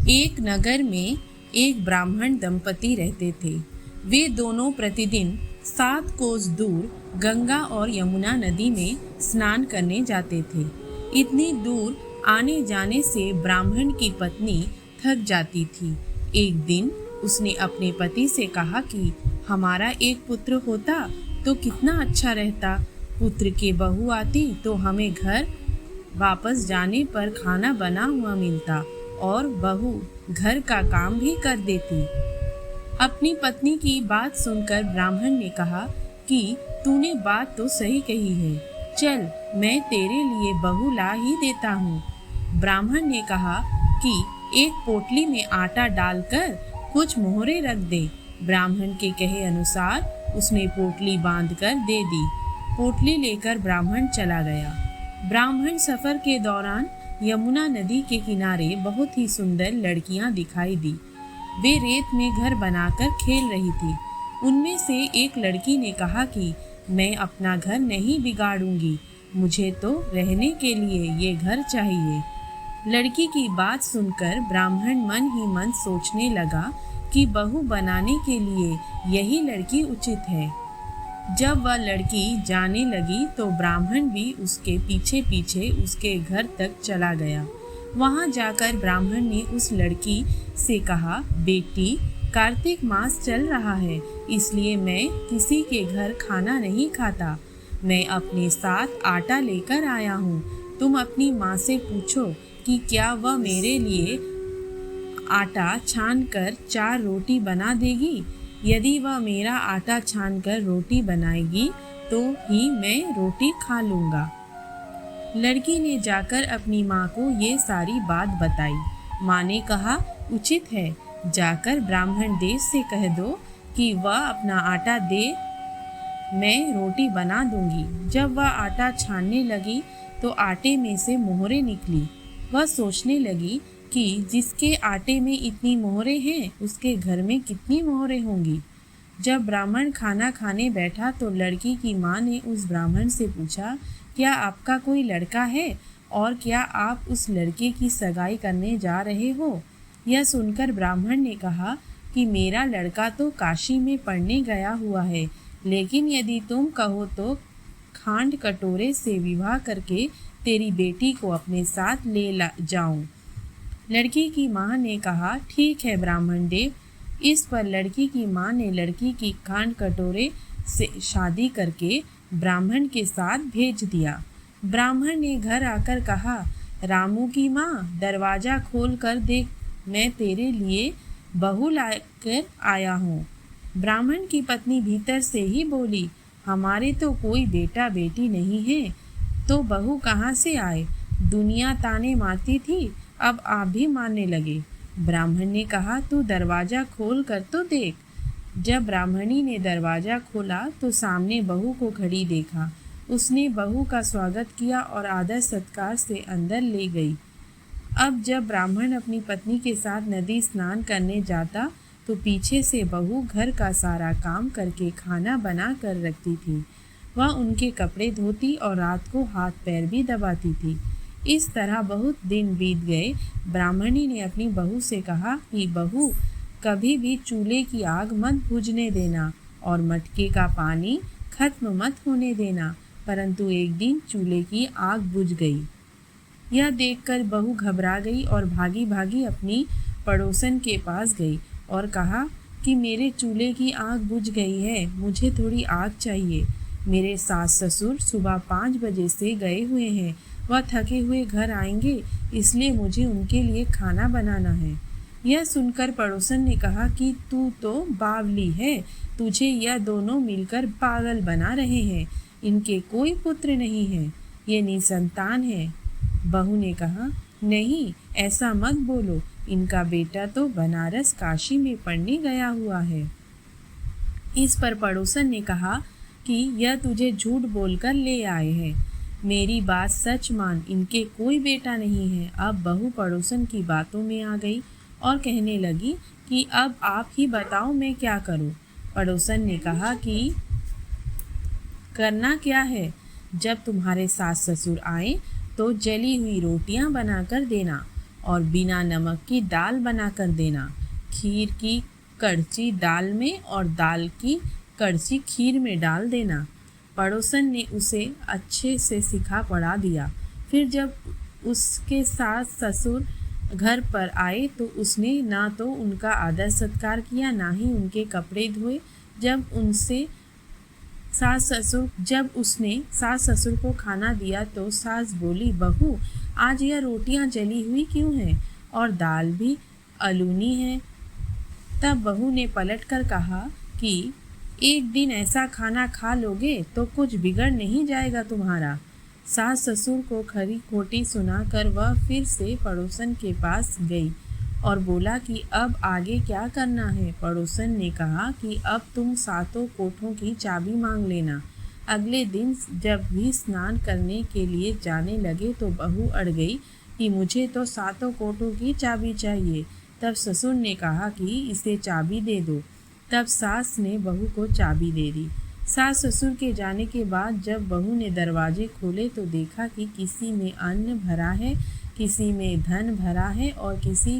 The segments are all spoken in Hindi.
एक नगर में एक ब्राह्मण दंपति रहते थे। वे दोनों प्रतिदिन 7 कोस दूर गंगा और यमुना नदी में स्नान करने जाते थे। इतनी दूर आने जाने से ब्राह्मण की पत्नी थक जाती थी। एक दिन उसने अपने पति से कहा कि हमारा एक पुत्र होता तो कितना अच्छा रहता। पुत्र की बहू आती तो हमें घर वापस जाने पर खाना बना हुआ मिलता और बहू घर का काम भी कर देती। अपनी पत्नी की बात सुनकर ब्राह्मण ने कहा कि तूने बात तो सही कही है, चल मैं तेरे लिए बहू ला ही देता हूँ। ब्राह्मण ने कहा कि एक पोटली में आटा डालकर कुछ मोहरे रख दे। ब्राह्मण के कहे अनुसार उसने पोटली बांधकर दे दी। पोटली लेकर ब्राह्मण चला गया। ब्राह्मण सफर के दौरान यमुना नदी के किनारे बहुत ही सुंदर लड़कियां दिखाई दी। वे रेत में घर बनाकर खेल रही थी। उनमें से एक लड़की ने कहा कि मैं अपना घर नहीं बिगाड़ूंगी, मुझे तो रहने के लिए ये घर चाहिए। लड़की की बात सुनकर ब्राह्मण मन ही मन सोचने लगा कि बहू बनाने के लिए यही लड़की उचित है। जब वह लड़की जाने लगी तो ब्राह्मण भी उसके पीछे पीछे उसके घर तक चला गया। वहां जाकर ब्राह्मण ने उस लड़की से कहा, बेटी, कार्तिक मास चल रहा है, इसलिए मैं किसी के घर खाना नहीं खाता। मैं अपने साथ आटा लेकर आया हूँ। तुम अपनी माँ से पूछो कि क्या वह मेरे लिए आटा छानकर 4 रोटी बना देगी। यदि वह मेरा आटा छानकर रोटी बनाएगी तो ही मैं रोटी खा लूँगा। लड़की ने जाकर अपनी माँ को ये सारी बात बताई। माँ ने कहा, उचित है, जाकर ब्राह्मण देव से कह दो कि वह अपना आटा दे, मैं रोटी बना दूंगी। जब वह आटा छानने लगी तो आटे में से मोहरे निकली। वह सोचने लगी कि जिसके आटे में इतनी मोहरे हैं उसके घर में कितनी मोहरे होंगी। जब ब्राह्मण खाना खाने बैठा तो लड़की की माँ ने उस ब्राह्मण से पूछा, क्या आपका कोई लड़का है और क्या आप उस लड़के की सगाई करने जा रहे हो। यह सुनकर ब्राह्मण ने कहा कि मेरा लड़का तो काशी में पढ़ने गया हुआ है, लेकिन यदि तुम कहो तो खांड कटोरे से विवाह करके तेरी बेटी को अपने साथ ले जाऊं। लड़की की माँ ने कहा, ठीक है ब्राह्मण देव। इस पर लड़की की माँ ने लड़की की खांड कटोरे से शादी करके ब्राह्मण के साथ भेज दिया। ब्राह्मण ने घर आकर कहा, रामू की माँ, दरवाज़ा खोल कर देख, मैं तेरे लिए बहू लाकर आया हूँ। ब्राह्मण की पत्नी भीतर से ही बोली, हमारे तो कोई बेटा बेटी नहीं है, तो बहू कहाँ से आए। दुनिया ताने मारती थी, अब आप भी मारने लगे। ब्राह्मण ने कहा, तू दरवाज़ा खोल कर तो देख। जब ब्राह्मणी ने दरवाज़ा खोला तो सामने बहू को खड़ी देखा। उसने बहू का स्वागत किया और आदर सत्कार से अंदर ले गई। अब जब ब्राह्मण अपनी पत्नी के साथ नदी स्नान करने जाता तो पीछे से बहू घर का सारा काम करके खाना बना कर रखती थी। वह उनके कपड़े धोती और रात को हाथ पैर भी दबाती थी। इस तरह बहुत दिन बीत गए। ब्राह्मणी ने अपनी बहू से कहा कि बहू, कभी भी चूल्हे की आग मत बुझने देना और मटके का पानी खत्म मत होने देना। परंतु एक दिन चूल्हे की आग बुझ गई। यह देखकर बहू घबरा गई और भागी भागी अपनी पड़ोसन के पास गई और कहा कि मेरे चूल्हे की आग बुझ गई है, मुझे थोड़ी आग चाहिए। मेरे सास ससुर सुबह 5 बजे से गए हुए हैं, वह थके हुए घर आएंगे, इसलिए मुझे उनके लिए खाना बनाना है। यह सुनकर पड़ोसन ने कहा कि तू तो बावली है, तुझे यह दोनों मिलकर पागल बना रहे हैं। इनके कोई पुत्र नहीं है, ये निसंतान है। बहू ने कहा, नहीं, ऐसा मत बोलो, इनका बेटा तो बनारस काशी में पढ़ने गया हुआ है। इस पर पड़ोसन ने कहा कि यह तुझे झूठ बोलकर ले आए हैं। मेरी बात सच मान, इनके कोई बेटा नहीं है। अब बहू पड़ोसन की बातों में आ गई और कहने लगी कि अब आप ही बताओ मैं क्या करूं। पड़ोसन ने कहा कि करना क्या है, जब तुम्हारे सास ससुर आए तो जली हुई रोटियां बनाकर देना और बिना नमक की दाल बनाकर देना। खीर की कड़ची दाल में और दाल की कड़ची खीर में डाल देना। पड़ोसन ने उसे अच्छे से सिखा पढ़ा दिया। फिर जब उसके सास ससुर घर पर आए तो उसने ना तो उनका आदर सत्कार किया, ना ही उनके कपड़े धोए। जब उसने सास ससुर को खाना दिया तो सास बोली, बहू आज यह रोटियां जली हुई क्यों हैं और दाल भी अलूनी है। तब बहू ने पलट कर कहा कि एक दिन ऐसा खाना खा लोगे तो कुछ बिगड़ नहीं जाएगा तुम्हारा। सास ससुर को खरी खोटी सुनाकर वह फिर से पड़ोसन के पास गई और बोला कि अब आगे क्या करना है। पड़ोसन ने कहा कि अब तुम सातों कोठों की चाबी मांग लेना। अगले दिन जब भी स्नान करने के लिए जाने लगे तो बहू अड़ गई कि मुझे तो सातों कोठों की चाबी चाहिए। तब ससुर ने कहा कि इसे चाबी दे दो। तब सास ने बहू को चाबी दे दी। सास ससुर के जाने के बाद जब बहू ने दरवाजे खोले तो देखा कि किसी में अन्न भरा है, किसी में धन भरा है और किसी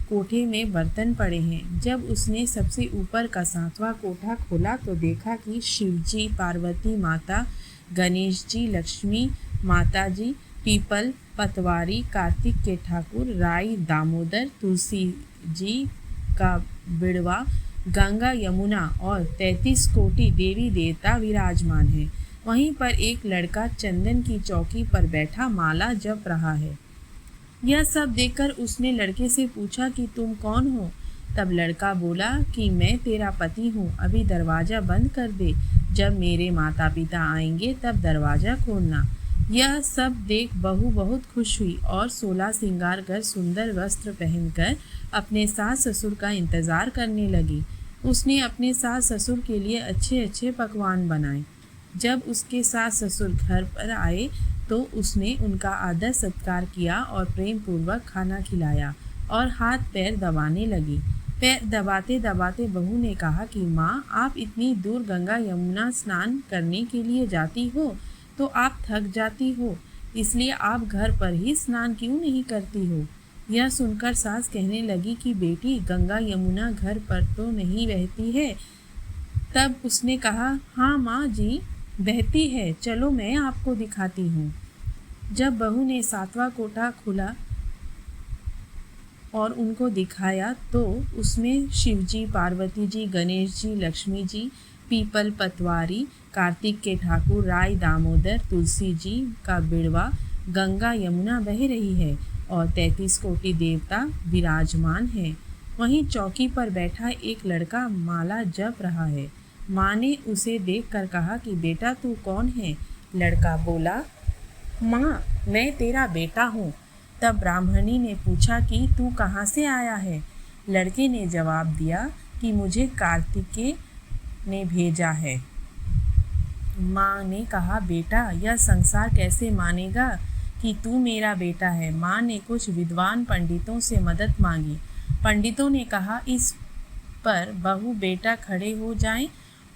कोठे में बर्तन पड़े हैं। जब उसने सबसे ऊपर का 7वां कोठा खोला तो देखा कि शिवजी, पार्वती माता, गणेश जी, लक्ष्मी माता जी, पीपल, पतवारी, कार्तिक के ठाकुर, राई, दामोदर, तुलसी जी का बिड़वा, गंगा, यमुना और 33 कोटि देवी देवता विराजमान हैं। वहीं पर एक लड़का चंदन की चौकी पर बैठा माला जप रहा है। यह सब देखकर उसने लड़के से पूछा कि तुम कौन हो। तब लड़का बोला कि मैं तेरा पति हूँ, अभी दरवाज़ा बंद कर दे, जब मेरे माता पिता आएंगे तब दरवाज़ा खोलना। यह सब देख बहू बहुत खुश हुई और 16 श्रृंगार कर सुंदर वस्त्र पहनकर अपने सास ससुर का इंतज़ार करने लगी। उसने अपने सास ससुर के लिए अच्छे अच्छे पकवान बनाए। जब उसके सास ससुर घर पर आए तो उसने उनका आदर सत्कार किया और प्रेम पूर्वक खाना खिलाया और हाथ पैर दबाने लगी। पैर दबाते दबाते बहू ने कहा कि माँ, आप इतनी दूर गंगा यमुना स्नान करने के लिए जाती हो तो आप थक जाती हो, इसलिए आप घर पर ही स्नान क्यों नहीं करती हो। यह सुनकर सास कहने लगी कि बेटी, गंगा यमुना घर पर तो नहीं बहती है। तब उसने कहा, हाँ माँ जी, बहती है, चलो मैं आपको दिखाती हूँ। जब बहू ने 7वां कोठा खोला और उनको दिखाया तो उसमें शिवजी, पार्वती जी, गणेश जी, लक्ष्मी जी, पीपल, पतवारी, कार्तिक के ठाकुर, राय, दामोदर, तुलसी जी का बिड़वा, गंगा यमुना बह रही है और 33 कोटि देवता विराजमान है। वहीं चौकी पर बैठा एक लड़का माला जप रहा है। माँ ने उसे देखकर कहा कि बेटा तू कौन है। लड़का बोला, माँ, मैं तेरा बेटा हूँ। तब ब्राह्मणी ने पूछा कि तू कहाँ से आया है। लड़के ने जवाब दिया कि मुझे कार्तिकेय ने भेजा है। माँ ने कहा, बेटा, यह संसार कैसे मानेगा कि तू मेरा बेटा है। माँ ने कुछ विद्वान पंडितों से मदद मांगी। पंडितों ने कहा, इस पर बहू बेटा खड़े हो जाएं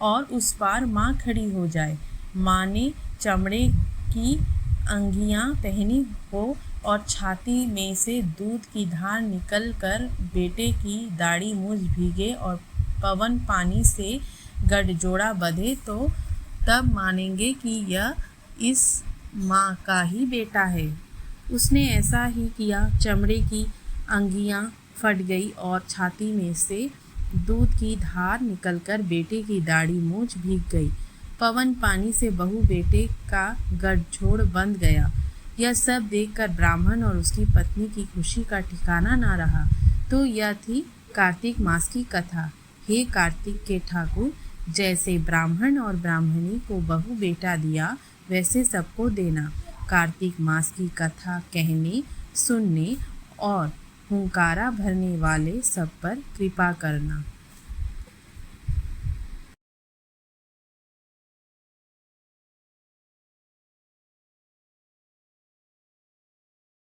और उस पार माँ खड़ी हो जाए। माँ ने चमड़े की अंगियाँ पहनी हो और छाती में से दूध की धार निकल कर बेटे की दाढ़ी मूंछ भीगे और पवन पानी से गठजोड़ा बंधे तो तब मानेंगे कि यह इस माँ का ही बेटा है। उसने ऐसा ही किया। चमड़े की अंगियाँ फट गई और छाती में से दूध की धार निकलकर बेटे की दाढ़ी मूंछ भीग गई। पवन पानी से बहू बेटे का गठजोड़ बंध गया। यह सब देखकर ब्राह्मण और उसकी पत्नी की खुशी का ठिकाना ना रहा। तो यह थी कार्तिक मास की कथा। हे कार्तिक के ठाकुर, जैसे ब्राह्मण और ब्राह्मणी को बहू बेटा दिया वैसे सबको देना। कार्तिक मास की कथा कहने, सुनने और हुंकारा भरने वाले सब पर कृपा करना।